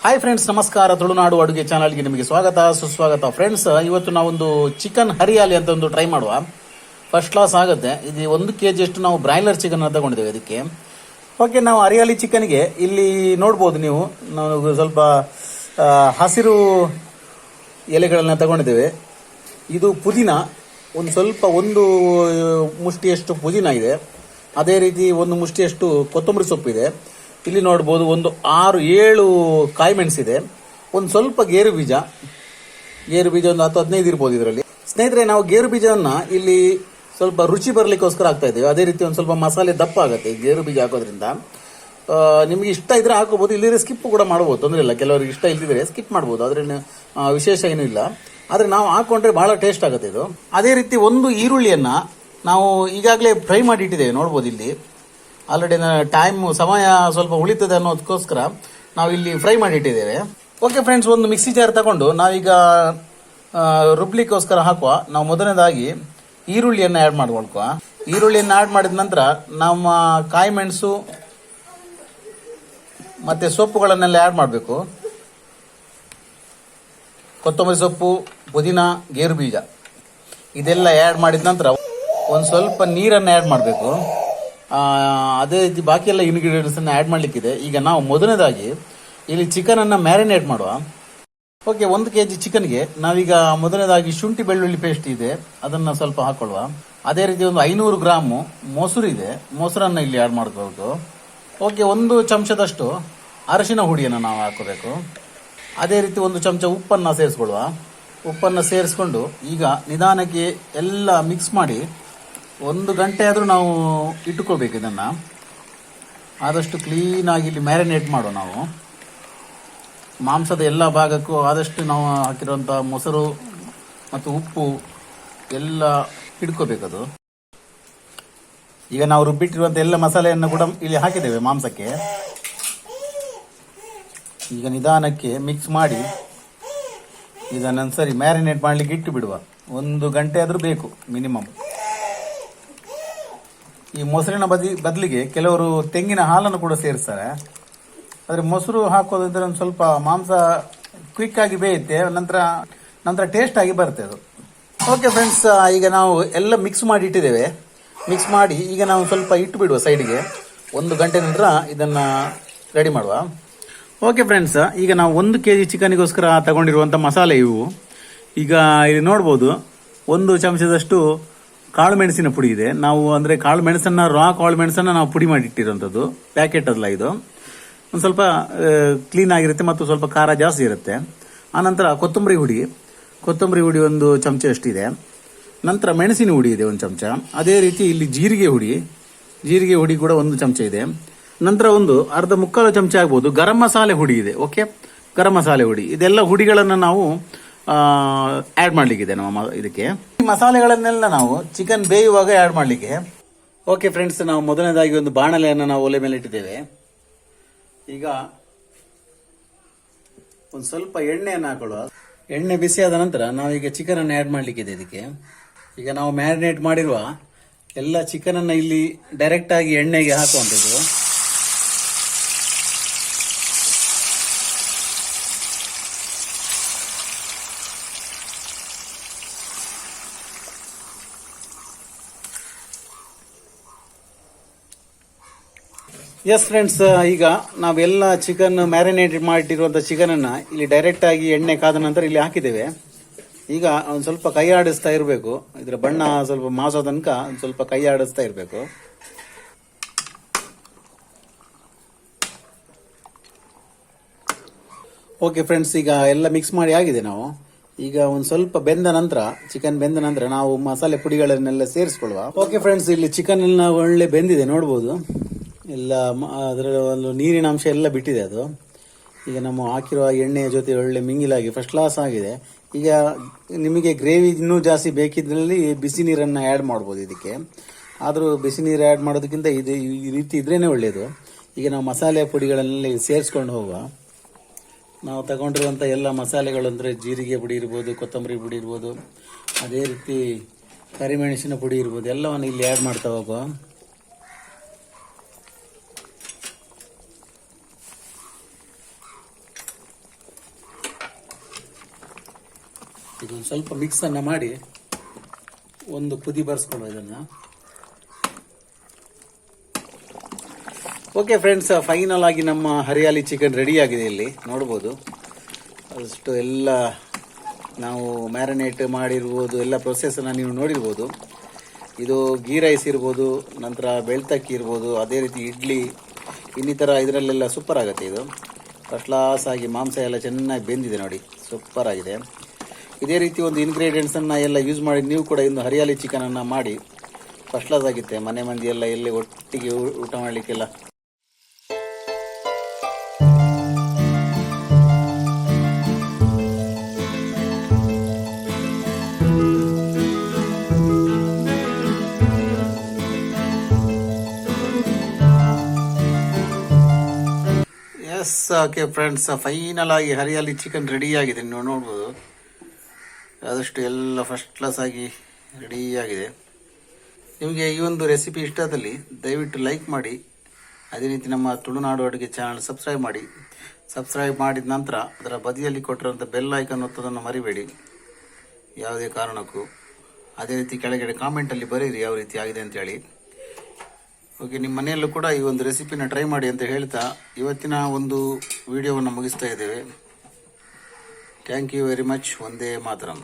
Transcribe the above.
Hi friends, ನಮಸ್ಕಾರ. ತುಳುನಾಡು ಅಡುಗೆ ಚಾನಲ್ಗೆ ನಿಮಗೆ ಸ್ವಾಗತ ಸುಸ್ವಾಗತ. ಫ್ರೆಂಡ್ಸ್, ಇವತ್ತು ನಾವೊಂದು ಚಿಕನ್ ಹರಿಯಾಲಿ ಅಂತ ಒಂದು ಟ್ರೈ ಮಾಡುವ. ಫಸ್ಟ್ ಕ್ಲಾಸ್ ಆಗುತ್ತೆ. ಇದು 1 kg ಅಷ್ಟು ನಾವು ಬ್ರಾಯ್ಲರ್ ಚಿಕನ್ ತಗೊಂಡಿದ್ದೇವೆ ಅದಕ್ಕೆ. ಓಕೆ, ನಾವು ಹರಿಯಾಲಿ ಚಿಕನ್ಗೆ ಇಲ್ಲಿ ನೋಡ್ಬೋದು ನೀವು, ನಾವು ಸ್ವಲ್ಪ ಹಸಿರು ಎಲೆಗಳನ್ನ ತಗೊಂಡಿದ್ದೇವೆ. ಇದು ಪುದೀನ, ಒಂದು ಮುಷ್ಟಿಯಷ್ಟು ಪುದೀನ ಇದೆ. ಅದೇ ರೀತಿ 1 ಮುಷ್ಟಿಯಷ್ಟು ಕೊತ್ತಂಬರಿ ಸೊಪ್ಪಿದೆ. ಇಲ್ಲಿ ನೋಡ್ಬೋದು ಒಂದು 6-7 ಕಾಯಿ ಮೆಣಸಿದೆ. ಒಂದು ಸ್ವಲ್ಪ ಗೇರು ಬೀಜ ಒಂದು 10-15 ಇರ್ಬೋದು ಇದರಲ್ಲಿ. ಸ್ನೇಹಿತರೆ, ನಾವು ಗೇರು ಬೀಜವನ್ನ ಇಲ್ಲಿ ಸ್ವಲ್ಪ ರುಚಿ ಬರಲಿಕ್ಕೋಸ್ಕರ ಹಾಕ್ತಾ ಇದ್ದೇವೆ. ಅದೇ ರೀತಿ ಒಂದು ಸ್ವಲ್ಪ ಮಸಾಲೆ ದಪ್ಪ ಆಗುತ್ತೆ ಗೇರು ಬೀಜ ಹಾಕೋದ್ರಿಂದ. ನಿಮಗೆ ಇಷ್ಟ ಇದ್ರೆ ಹಾಕೋಬಹುದು, ಇಲ್ಲಿದ್ರೆ ಸ್ಕಿಪ್ ಕೂಡ ಮಾಡಬಹುದು, ತೊಂದರೆ ಇಲ್ಲ. ಕೆಲವರಿಗೆ ಇಷ್ಟ ಇಲ್ದಿದ್ರೆ ಸ್ಕಿಪ್ ಮಾಡಬಹುದು, ಅದ್ರೇನು ವಿಶೇಷ ಏನೂ ಇಲ್ಲ. ಆದ್ರೆ ನಾವು ಹಾಕೊಂಡ್ರೆ ಬಹಳ ಟೇಸ್ಟ್ ಆಗುತ್ತೆ ಇದು. ಅದೇ ರೀತಿ ಒಂದು ಈರುಳ್ಳಿಯನ್ನ ನಾವು ಈಗಾಗಲೇ ಫ್ರೈ ಮಾಡಿ ಇಟ್ಟಿದ್ದೇವೆ, ನೋಡ್ಬೋದು ಇಲ್ಲಿ. ಆಲ್ರೆಡಿ ಸಮಯ ಸ್ವಲ್ಪ ಉಳಿತದೆ ಅನ್ನೋದಕ್ಕೋಸ್ಕರ ನಾವು ಇಲ್ಲಿ ಫ್ರೈ ಮಾಡಿ ಇಟ್ಟಿದ್ದೇವೆ. ಓಕೆ ಫ್ರೆಂಡ್ಸ್, ಒಂದು ಮಿಕ್ಸಿ ಜಾರ್ ತಗೊಂಡು ನಾವೀಗ ರುಬ್ಲಿಕ್ಕೋಸ್ಕರ ಹಾಕುವ. ನಾವು ಮೊದಲನೇದಾಗಿ ಈರುಳ್ಳಿಯನ್ನು ಆ್ಯಡ್ ಮಾಡ್ಕೊಳ್ಕುವ. ಈರುಳ್ಳಿಯನ್ನು ಆ್ಯಡ್ ಮಾಡಿದ ನಂತರ ನಮ್ಮ ಕಾಯಿ ಮೆಣಸು ಮತ್ತೆ ಸೊಪ್ಪುಗಳನ್ನೆಲ್ಲ ಆ್ಯಡ್ ಮಾಡಬೇಕು. ಕೊತ್ತಂಬರಿ ಸೊಪ್ಪು, ಪುದೀನ, ಗೇರು ಬೀಜ ಇದೆಲ್ಲ ಆ್ಯಡ್ ಮಾಡಿದ ನಂತರ ಒಂದು ಸ್ವಲ್ಪ ನೀರನ್ನು ಆ್ಯಡ್ ಮಾಡಬೇಕು. ಅದೇ ರೀತಿ ಬಾಕಿ ಎಲ್ಲ ಇಂಗ್ರೀಡಿಯೆಂಟ್ಸ್ ಅನ್ನು ಆ್ಯಡ್ ಮಾಡಲಿಕ್ಕಿದೆ. ಈಗ ನಾವು ಮೊದಲನೇದಾಗಿ ಇಲ್ಲಿ ಚಿಕನ್ ಅನ್ನ ಮ್ಯಾರಿನೇಟ್ ಮಾಡುವ. ಓಕೆ, 1 kg ಚಿಕನ್ಗೆ ನಾವೀಗ ಮೊದಲನೇದಾಗಿ ಶುಂಠಿ ಬೆಳ್ಳುಳ್ಳಿ ಪೇಸ್ಟ್ ಇದೆ, ಅದನ್ನ ಸ್ವಲ್ಪ ಹಾಕೊಳ್ಳುವ. ಅದೇ ರೀತಿ ಒಂದು 500 ಗ್ರಾಮ್ ಮೊಸರು ಇದೆ, ಮೊಸರನ್ನ ಇಲ್ಲಿ ಆ್ಯಡ್ ಮಾಡ್ಕೋಬೇಕು. ಓಕೆ, 1 ಚಮಚದಷ್ಟು ಅರಿಶಿನ ಹುಡಿಯನ್ನು ನಾವು ಹಾಕೋಬೇಕು. ಅದೇ ರೀತಿ 1 ಚಮಚ ಉಪ್ಪನ್ನು ಸೇರಿಸ್ಕೊಳ್ಳುವ. ಉಪ್ಪನ್ನು ಸೇರಿಸ್ಕೊಂಡು ಈಗ ನಿಧಾನಕ್ಕೆ ಎಲ್ಲ ಮಿಕ್ಸ್ ಮಾಡಿ 1 ಗಂಟೆ ಆದರೂ ನಾವು ಇಟ್ಟುಕೋಬೇಕು. ಇದನ್ನು ಆದಷ್ಟು ಕ್ಲೀನಾಗಿ ಇಲ್ಲಿ ಮ್ಯಾರಿನೇಟ್ ಮಾಡುವ. ನಾವು ಮಾಂಸದ ಎಲ್ಲ ಭಾಗಕ್ಕೂ ಆದಷ್ಟು ನಾವು ಹಾಕಿರುವಂಥ ಮೊಸರು ಮತ್ತು ಉಪ್ಪು ಎಲ್ಲ ಹಿಡ್ಕೋಬೇಕದು. ಈಗ ನಾವು ರುಬ್ಬಿಟ್ಟಿರುವಂಥ ಎಲ್ಲ ಮಸಾಲೆಯನ್ನು ಕೂಡ ಇಲ್ಲಿ ಹಾಕಿದ್ದೇವೆ ಮಾಂಸಕ್ಕೆ. ಈಗ ನಿಧಾನಕ್ಕೆ ಮಿಕ್ಸ್ ಮಾಡಿ ಇದನ್ನು ಸರಿ ಮ್ಯಾರಿನೇಟ್ ಮಾಡಲಿಕ್ಕೆ ಇಟ್ಟು ಬಿಡುವ. 1 ಗಂಟೆ ಆದರೂ ಬೇಕು ಮಿನಿಮಮ್. ಈ ಮೊಸರಿನ ಬದಲಿಗೆ ಕೆಲವರು ತೆಂಗಿನ ಹಾಲನ್ನು ಕೂಡ ಸೇರಿಸ್ತಾರೆ. ಆದರೆ ಮೊಸರು ಹಾಕೋದಿದ್ರೆ ಒಂದು ಸ್ವಲ್ಪ ಮಾಂಸ ಕ್ವಿಕ್ ಆಗಿ ಬೇಯುತ್ತೆ, ನಂತರ ಟೇಸ್ಟ್ ಆಗಿ ಬರುತ್ತೆ ಅದು. ಓಕೆ ಫ್ರೆಂಡ್ಸ್, ಈಗ ನಾವು ಎಲ್ಲ ಮಿಕ್ಸ್ ಮಾಡಿ ಇಟ್ಟಿದ್ದೇವೆ. ಮಿಕ್ಸ್ ಮಾಡಿ ಈಗ ನಾವು ಸ್ವಲ್ಪ ಇಟ್ಟು ಬಿಡುವ ಸೈಡ್ಗೆ. 1 ಗಂಟೆ ನಂತರ ಇದನ್ನ ರೆಡಿ ಮಾಡುವ. ಓಕೆ ಫ್ರೆಂಡ್ಸ್, ಈಗ ನಾವು 1 kg ಚಿಕನ್ಗೋಸ್ಕರ ತಗೊಂಡಿರುವಂಥ ಮಸಾಲೆ ಇವು. ಈಗ ಇಲ್ಲಿ ನೋಡ್ಬೋದು 1 ಚಮಚದಷ್ಟು ಕಾಳು ಮೆಣಸಿನ ಪುಡಿ ಇದೆ. ನಾವು ಅಂದ್ರೆ ಕಾಳು ಮೆಣಸನ್ನ ಕಾಳು ಮೆಣಸನ್ನ ನಾವು ಪುಡಿ ಮಾಡಿ ಇಟ್ಟಿರುವಂಥದ್ದು, ಪ್ಯಾಕೆಟ್ ಅಲ್ಲ ಇದು. ಒಂದು ಸ್ವಲ್ಪ ಕ್ಲೀನ್ ಆಗಿರುತ್ತೆ ಮತ್ತು ಸ್ವಲ್ಪ ಖಾರ ಜಾಸ್ತಿ ಇರುತ್ತೆ. ಆನಂತರ ಕೊತ್ತಂಬರಿ ಹುಡಿ 1 ಚಮಚ ಅಷ್ಟಿದೆ. ನಂತರ ಮೆಣಸಿನ ಹುಡಿ ಇದೆ 1 ಚಮಚ. ಅದೇ ರೀತಿ ಇಲ್ಲಿ ಜೀರಿಗೆ ಹುಡಿ ಕೂಡ 1 ಚಮಚ ಇದೆ. ನಂತರ ಒಂದು ಮುಕ್ಕಾಲು ಚಮಚ ಆಗ್ಬೋದು ಗರಂ ಮಸಾಲೆ ಹುಡಿ ಇದೆ. ಓಕೆ, ಗರಂ ಮಸಾಲೆ ಹುಡಿ, ಇದೆಲ್ಲ ಹುಡಿಗಳನ್ನು ನಾವು ಆಡ್ ಮಾಡ್ಲಿಕ್ಕಿದೆ ನಮ್ಮ ಇದಕ್ಕೆ. ಈ ಮಸಾಲೆಗಳನ್ನೆಲ್ಲ ನಾವು ಚಿಕನ್ ಬೇಯುವಾಗ ಆಡ್ ಮಾಡ್ಲಿಕ್ಕೆ. ಓಕೆ ಫ್ರೆಂಡ್ಸ್, ನಾವು ಮೊದಲನೇದಾಗಿ ಒಂದು ಬಾಣಲೆಯನ್ನು ನಾವು ಒಲೆ ಮೇಲೆ ಇಟ್ಟಿದ್ದೇವೆ. ಈಗ ಒಂದು ಸ್ವಲ್ಪ ಎಣ್ಣೆಯನ್ನು ಹಾಕೊಳ್ಳುವ. ಎಣ್ಣೆ ಬಿಸಿ ಆದ ನಂತರ ನಾವೀಗ ಚಿಕನ್ ಅನ್ನು ಆಡ್ ಮಾಡ್ಲಿಕ್ಕಿದೆ ಇದಕ್ಕೆ. ಈಗ ನಾವು ಮ್ಯಾರಿನೇಟ್ ಮಾಡಿರುವ ಎಲ್ಲ ಚಿಕನ್ ಅನ್ನ ಇಲ್ಲಿ ಡೈರೆಕ್ಟ್ ಆಗಿ ಎಣ್ಣೆಗೆ ಹಾಕುವಂಥದ್ದು. ಎಸ್ ಫ್ರೆಂಡ್ಸ್, ಈಗ ನಾವೆಲ್ಲ ಚಿಕನ್ ಮ್ಯಾರಿನೇಟ್ ಮಾಡಿಟ್ಟಿರುವಂಥ ಚಿಕನ್ ಅನ್ನ ಇಲ್ಲಿ ಡೈರೆಕ್ಟ್ ಆಗಿ ಎಣ್ಣೆ ಕಾದ ನಂತರ ಇಲ್ಲಿ ಹಾಕಿದ್ದೇವೆ. ಈಗ ಒಂದು ಸ್ವಲ್ಪ ಕೈ ಆಡಿಸ್ತಾ ಇರಬೇಕು. ಇದರ ಬಣ್ಣ ಸ್ವಲ್ಪ ಮಾಸೋ ತನಕ ಒಂದು ಸ್ವಲ್ಪ ಕೈ ಆಡಿಸ್ತಾ ಇರಬೇಕು. ಓಕೆ ಫ್ರೆಂಡ್ಸ್, ಈಗ ಎಲ್ಲ ಮಿಕ್ಸ್ ಮಾಡಿ ಆಗಿದೆ. ನಾವು ಈಗ ಒಂದು ಸ್ವಲ್ಪ ಚಿಕನ್ ಬೆಂದ ನಂತರ ನಾವು ಮಸಾಲೆ ಪುಡಿಗಳನ್ನೆಲ್ಲ ಸೇರಿಸ್ಕೊಳ್ಳುವ. ಓಕೆ ಫ್ರೆಂಡ್ಸ್, ಇಲ್ಲಿ ಚಿಕನ್ ಎಲ್ಲ ಒಳ್ಳೆ ಬೆಂದಿದೆ, ನೋಡ್ಬೋದು. ಎಲ್ಲ ಅದರ ಒಂದು ನೀರಿನ ಅಂಶ ಎಲ್ಲ ಬಿಟ್ಟಿದೆ ಅದು. ಈಗ ನಮ್ಮ ಹಾಕಿರುವ ಎಣ್ಣೆಯ ಜೊತೆ ಒಳ್ಳೆ ಮಿಂಗಿಲಾಗಿ ಫಸ್ಟ್ ಕ್ಲಾಸ್ ಆಗಿದೆ. ಈಗ ನಿಮಗೆ ಗ್ರೇವಿ ಇನ್ನೂ ಜಾಸ್ತಿ ಬೇಕಿದ್ರಲ್ಲಿ ಬಿಸಿ ನೀರನ್ನು ಆ್ಯಡ್ ಮಾಡ್ಬೋದು ಇದಕ್ಕೆ. ಆದರೂ ಬಿಸಿ ನೀರು ಆ್ಯಡ್ ಮಾಡೋದಕ್ಕಿಂತ ಈ ರೀತಿ ಇದ್ರೇನೆ ಒಳ್ಳೆಯದು. ಈಗ ನಾವು ಮಸಾಲೆ ಪುಡಿಗಳನ್ನೆಲ್ಲ ಸೇರಿಸ್ಕೊಂಡು ಹೋಗುವ. ನಾವು ತಗೊಂಡಿರುವಂಥ ಎಲ್ಲ ಮಸಾಲೆಗಳು ಅಂದರೆ ಜೀರಿಗೆ ಪುಡಿ ಇರ್ಬೋದು, ಕೊತ್ತಂಬರಿ ಪುಡಿ ಇರ್ಬೋದು, ಅದೇ ರೀತಿ ಕರಿಮೆಣಸಿನ ಪುಡಿ ಇರ್ಬೋದು, ಎಲ್ಲವನ್ನು ಇಲ್ಲಿ ಆ್ಯಡ್ ಮಾಡ್ತಾ ಹೋಗುವ. ಇದೊಂದು ಸ್ವಲ್ಪ ಮಿಕ್ಸನ್ನು ಮಾಡಿ ಒಂದು ಕುದಿ ಬರ್ಸ್ಕೊಳ್ಳೋ ಇದನ್ನು. ಓಕೆ ಫ್ರೆಂಡ್ಸ್, ಫೈನಲ್ ಆಗಿ ನಮ್ಮ ಹರಿಯಾಲಿ ಚಿಕನ್ ರೆಡಿ ಆಗಿದೆ. ಇಲ್ಲಿ ನೋಡ್ಬೋದು ಅಷ್ಟು ಎಲ್ಲ ನಾವು ಮ್ಯಾರಿನೇಟ್ ಮಾಡಿರ್ಬೋದು, ಎಲ್ಲ ಪ್ರೊಸೆಸನ್ನು ನೀವು ನೋಡಿರ್ಬೋದು. ಇದು ಗೀ ರೈಸ್ ಇರ್ಬೋದು, ನಂತರ ಬೆಳ್ತಕ್ಕಿ ಇರ್ಬೋದು, ಅದೇ ರೀತಿ ಇಡ್ಲಿ ಇನ್ನಿತರ ಇದರಲ್ಲೆಲ್ಲ ಸೂಪರ್ ಆಗುತ್ತೆ. ಇದು ಫಸ್ಟ್ ಕ್ಲಾಸ್ ಆಗಿ ಮಾಂಸ ಎಲ್ಲ ಚೆನ್ನಾಗಿ ಬೆಂದಿದೆ ನೋಡಿ, ಸೂಪರ್ ಆಗಿದೆ. ಇದೇ ರೀತಿ ಒಂದು ಇಂಗ್ರೀಡಿಯೆಂಟ್ಸನ್ನು ಎಲ್ಲ ಯೂಸ್ ಮಾಡಿ ನೀವು ಕೂಡ ಇನ್ನು ಹರಿಯಾಲಿ ಚಿಕನನ್ನು ಮಾಡಿ ಫಸ್ಟ್ ಕ್ಲಾಸ್ ಆಗುತ್ತೆ. ಮನೆ ಮಂದಿ ಎಲ್ಲ ಎಲ್ಲಿ ಒಟ್ಟಿಗೆ ಊಟ ಮಾಡಲಿಕ್ಕೆಲ್ಲ. ಎಸ್, ಓಕೆ ಫ್ರೆಂಡ್ಸ್, ಫೈನಲ್ ಆಗಿ ಹರಿಯಾಲಿ ಚಿಕನ್ ರೆಡಿ ಆಗಿದೆ. ನೀವು ನೋಡ್ಬೋದು ಆದಷ್ಟು ಎಲ್ಲ ಫಸ್ಟ್ ಕ್ಲಾಸ್ ಆಗಿ ರೆಡಿ ಆಗಿದೆ. ನಿಮಗೆ ಈ ಒಂದು ರೆಸಿಪಿ ಇಷ್ಟ ಆದಲ್ಲಿ ದಯವಿಟ್ಟು ಲೈಕ್ ಮಾಡಿ. ಅದೇ ರೀತಿ ನಮ್ಮ ತುಳುನಾಡು ಅಡುಗೆ ಚಾನಲ್ ಸಬ್ಸ್ಕ್ರೈಬ್ ಮಾಡಿ. ಸಬ್ಸ್ಕ್ರೈಬ್ ಮಾಡಿದ ನಂತರ ಅದರ ಬದಿಯಲ್ಲಿ ಕೊಟ್ಟಿರುವಂಥ ಬೆಲ್ ಐಕನ್ ಒತ್ತೋದನ್ನು ಮರಿಬೇಡಿ ಯಾವುದೇ ಕಾರಣಕ್ಕೂ. ಅದೇ ರೀತಿ ಕೆಳಗಡೆ ಕಾಮೆಂಟಲ್ಲಿ ಬರೀರಿ ಯಾವ ರೀತಿ ಆಗಿದೆ ಅಂತೇಳಿ. ಓಕೆ, ನಿಮ್ಮ ಮನೆಯಲ್ಲೂ ಕೂಡ ಈ ಒಂದು ರೆಸಿಪಿನ ಟ್ರೈ ಮಾಡಿ ಅಂತ ಹೇಳ್ತಾ ಇವತ್ತಿನ ಒಂದು ವಿಡಿಯೋವನ್ನು ಮುಗಿಸ್ತಾ ಇದ್ದೇವೆ. Thank you very much. ವಂದೇ ಮಾತರಂ.